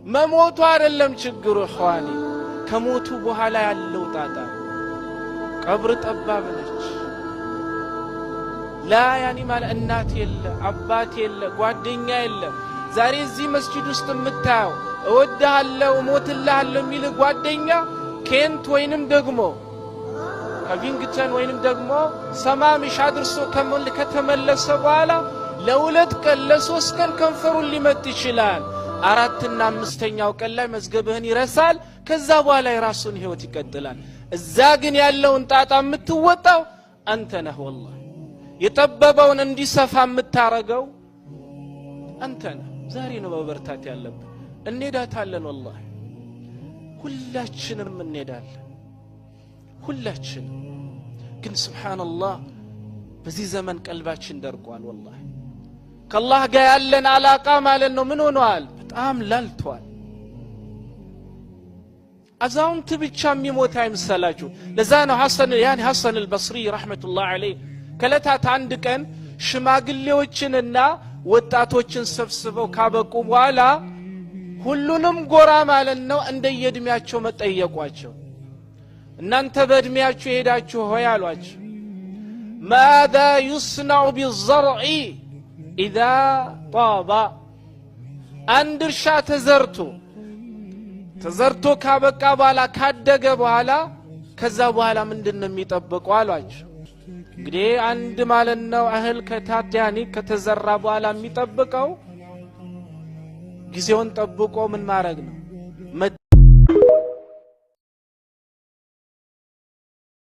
መሞቱ አይደለም ችግሩ ኸዋኒ ከሞቱ በኋላ ያለው ጣጣ ቀብር ጠባብ ነች ላ ያኒ ማለት እናት የለ አባት የለ ጓደኛ የለ ዛሬ እዚህ መስጂድ ውስጥ የምታየው እወድሃለሁ እሞትልሃለሁ የሚል ጓደኛ ኬንት ወይንም ደግሞ ከቪንግተን ወይንም ደግሞ ሰማምሽ አድርሶ ከተመለሰ በኋላ ለሁለት ቀን ለሶስት ቀን ከንፈሩን ሊመጥ ይችላል አራትና አምስተኛው ቀን ላይ መዝገብህን ይረሳል ከዛ በኋላ የራሱን ህይወት ይቀጥላል እዛ ግን ያለውን ጣጣ የምትወጣው አንተ ነህ والله የጠበበውን እንዲሰፋ የምታረገው አንተ ነህ ዛሬ ነው በበርታት ያለብን እንሄዳታለን والله ሁላችንም እንሄዳለን ሁላችንም ግን ሱብሃንአላህ በዚህ ዘመን ቀልባችን ደርቋል والله ከአላህ ጋር ያለን አላቃ ማለት ነው ምን ሆኗል በጣም ላልቷል አዛውንት ብቻ የሚሞት አይምሰላችሁ ለዛ ነው ሐሰን አልበስሪ ረህመቱላህ ዐለይሂ ከለታት አንድ ቀን ሽማግሌዎችንና ወጣቶችን ሰብስበው ካበቁ በኋላ ሁሉንም ጎራ ማለት ነው እንደየእድሜያቸው መጠየቋቸው እናንተ በእድሜያችሁ ሄዳችሁ ሆይ አሏቸው ماذا يصنع بالزرع اذا طاب አንድ እርሻ ተዘርቶ ካበቃ በኋላ ካደገ በኋላ ከዛ በኋላ ምንድነው የሚጠብቀው አሏቸው እንግዲህ አንድ ማለት ነው እህል ከታዲያኒ ከተዘራ በኋላ የሚጠብቀው ጊዜውን ጠብቆ ምን ማድረግ ነው